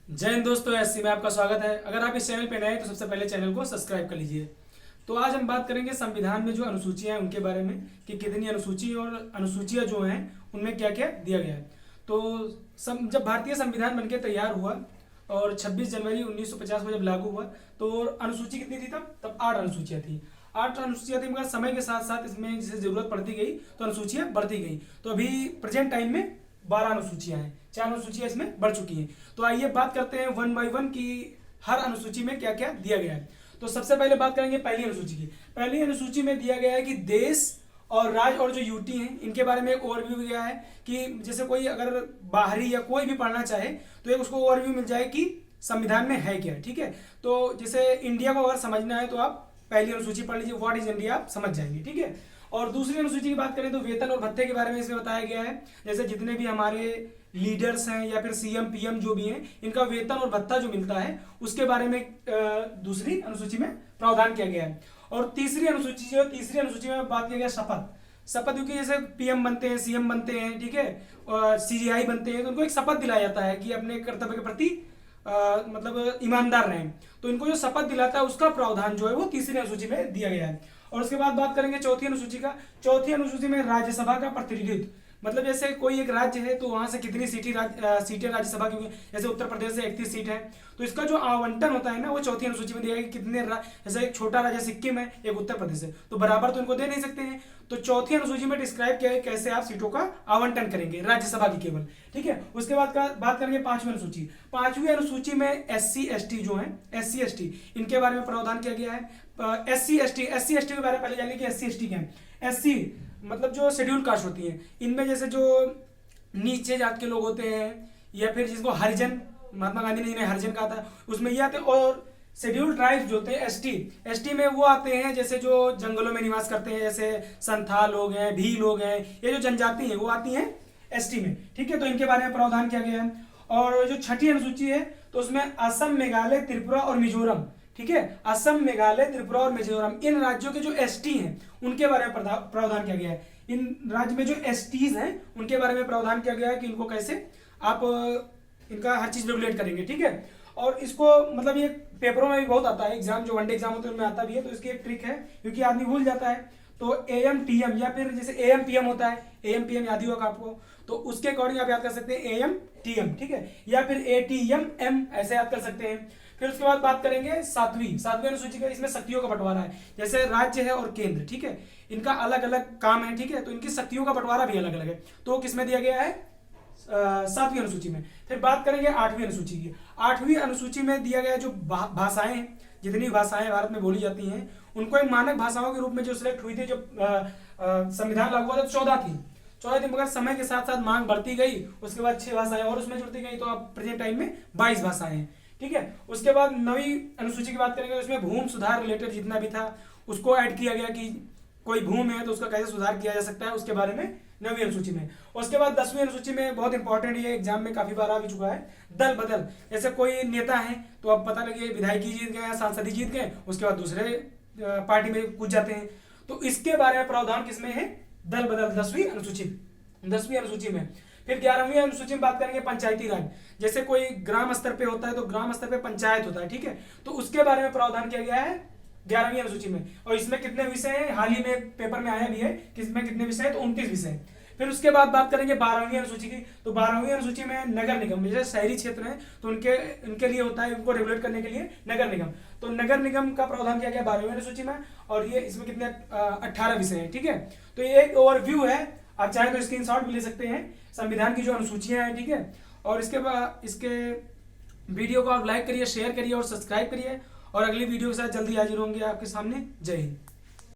जय हिंद दोस्तों, एससी में आपका स्वागत है। अगर आप इस चैनल पे नए हैं तो सबसे पहले चैनल को सब्सक्राइब कर लीजिए। तो आज हम बात करेंगे संविधान में जो अनुसूचियां हैं उनके बारे में कि कितनी अनुसूची और अनुसूचियां जो हैं उनमें क्या क्या दिया गया है। तो जब भारतीय संविधान बनके तैयार हुआ और 26 जनवरी 1950 को जब लागू हुआ तो अनुसूची कितनी थी तब 8 अनुसूचियां थी। 8 अनुसूचियां थी, मगर समय के साथ साथ इसमें जैसे जरूरत पड़ती गई तो अनुसूचियां बढ़ती गई। तो अभी प्रेजेंट टाइम में 12 अनुसूचियां हैं, 4 अनुसूचियां इसमें बढ़ चुकी हैं। तो आइए बात करते हैं वन बाय वन की हर अनुसूची में क्या क्या दिया गया है। तो सबसे पहले बात करेंगे पहली अनुसूची की। पहली अनुसूची में दिया गया है कि देश और राज्य और जो यूटी हैं इनके बारे में एक ओवरव्यू दिया है कि जैसे कोई अगर बाहरी या कोई भी पढ़ना चाहे तो एक उसको ओवरव्यू मिल जाए कि संविधान में है क्या। ठीक है, तो जैसे इंडिया को अगर समझना है तो आप पहली अनुसूची पढ़ लीजिए, व्हाट इज इंडिया, आप समझ जाएंगे। ठीक है, और दूसरी अनुसूची की बात करें तो वेतन और भत्ते के बारे में इसमें बताया गया है। जैसे जितने भी हमारे लीडर्स हैं या फिर सीएम पीएम जो भी हैं, इनका वेतन और भत्ता जो मिलता है उसके बारे में दूसरी अनुसूची में प्रावधान किया गया है। और तीसरी अनुसूची में बात किया गया शपथ, क्योंकि जैसे पीएम बनते हैं, सीएम बनते हैं, ठीक है, सीजीआई बनते हैं, तो उनको एक शपथ दिलाया जाता है कि अपने कर्तव्य के प्रति मतलब ईमानदार रहें। तो इनको जो शपथ दिलाता है उसका प्रावधान जो है वो तीसरी अनुसूची में दिया गया है। और उसके बाद बात करेंगे चौथी अनुसूची का। चौथी अनुसूची में राज्यसभा का प्रतिनिधित्व, मतलब जैसे कोई एक राज्य है तो वहां से कितनी सीटें राज्यसभा की, जैसे उत्तर प्रदेश से 31 सीट है, तो इसका जो आवंटन होता है ना वो चौथी अनुसूची में दिया गया कि कितने जैसे एक छोटा राज्य सिक्किम है, एक उत्तर प्रदेश है, तो बराबर तो इनको दे नहीं सकते हैं। तो चौथी अनुसूची में डिस्क्राइब किया है कैसे आप सीटों का आवंटन करेंगे राज्यसभा की केवल। ठीक है, उसके बाद का बात करेंगे पांचवी अनुसूची। पांचवी अनुसूची में एससी एसटी जो है, एससी एसटी इनके बारे में प्रावधान किया गया है। एससी एसटी के बारे में पहले जानिए कि एससी एसटी क्या है। एससी मतलब जो शेड्यूल कास्ट होती हैं, इनमें जैसे जो नीचे जात के लोग होते हैं या फिर जिसको हरिजन, महात्मा गांधी ने जिन्हें हरिजन कहा था, उसमें ये आते हैं। और शेड्यूल ट्राइब्स जो होते हैं एसटी में वो आते हैं जैसे जो जंगलों में निवास करते हैं, जैसे संथाल लोग हैं, भील लोग हैं, ये जो जनजाति है वो आती हैं एसटी में। ठीक है, तो इनके बारे में प्रावधान किया गया है। और जो छठी अनुसूची है तो उसमें असम, मेघालय, त्रिपुरा और मिजोरम, ठीक है, असम, मेघालय, त्रिपुरा और मिजोरम, इन राज्यों के जो एसटी हैं उनके बारे में प्रावधान किया गया है। इन राज्य में जो एसटीज हैं उनके बारे में प्रावधान किया गया है कि इनको कैसे आप इनका हर चीज रेगुलेट करेंगे। ठीक है, और इसको मतलब ये पेपरों में भी बहुत आता है, एग्जाम जो वनडे एग्जाम होते हैं उनमें आता भी है। तो इसकी एक ट्रिक है, क्योंकि आदमी भूल जाता है, तो एएम टीएम या फिर जैसे एएम पीएम होता है, एएम पीएम याद ही होगा आपको, तो उसके अकॉर्डिंग आप याद कर सकते हैं एएम टीएम, ठीक है, या फिर एटीएम एम ऐसे याद कर सकते हैं। फिर उसके बाद बात करेंगे सातवीं अनुसूची का। इसमें शक्तियों का बंटवारा है, जैसे राज्य है और केंद्र, ठीक है, इनका अलग अलग काम है। ठीक है, तो इनकी शक्तियों का बंटवारा भी अलग अलग है, तो किसमें दिया गया है, सातवीं अनुसूची में। फिर बात करेंगे आठवीं अनुसूची की। आठवीं अनुसूची में दिया गया जो भाषाएं हैं, जितनी भाषाएं भारत में बोली जाती हैं उनको एक मानक भाषाओं के रूप में जो सिलेक्ट हुई थी, जो संविधान लागू हुआ था 14 थी, मगर समय के साथ साथ मांग बढ़ती गई, उसके बाद 6 भाषाएं और उसमें जुड़ती गई, तो अब प्रेजेंट टाइम में 22 भाषाएं हैं। ठीक है, उसके बाद नवीं अनुसूची की बात करेंगे, उसमें भूमि सुधार रिलेटेड जितना भी था उसको ऐड किया गया कि कोई भूमि है तो उसका कैसे सुधार किया जा सकता है, उसके बारे में नवीं अनुसूची में। उसके बाद 10वीं अनुसूची में बहुत इंपॉर्टेंट, ये एग्जाम में काफी बार आ भी चुका है, दल बदल। जैसे कोई नेता है तो अब पता लगे विधायकी जीत गए या सांसद जीत गए, उसके बाद दूसरे पार्टी में कूद जाते हैं, तो इसके बारे में प्रावधान किसमें है, दल बदल, 10वीं अनुसूची में। फिर 11वीं अनुसूची में बात करेंगे पंचायती राज। जैसे कोई ग्राम स्तर पे होता है तो ग्राम स्तर पे पंचायत होता है, ठीक है, तो उसके बारे में प्रावधान किया गया है 11वीं अनुसूची में। और इसमें कितने विषय हैं, हाल ही में पेपर में आया भी है कि इसमें कितने विषय हैं, तो 29 विषय हैं। फिर उसके बाद बात करेंगे 12वीं अनुसूची की। तो 12वीं अनुसूची में नगर निगम, जैसे शहरी क्षेत्र है तो उनके लिए होता है, उनको रेगुलेट करने के लिए नगर निगम, तो नगर निगम का प्रावधान किया गया 12वीं अनुसूची में। और ये इसमें कितने 18 विषय हैं। ठीक है, तो ये एक ओवरव्यू है, आप चाहें तो स्क्रीनशॉट भी ले सकते हैं संविधान की जो अनुसूचियां हैं। ठीक है, और इसके बाद इसके वीडियो को आप लाइक करिए, शेयर करिए और सब्सक्राइब करिए, और अगली वीडियो के साथ जल्दी हाजिर होंगे आपके सामने। जय हिंद।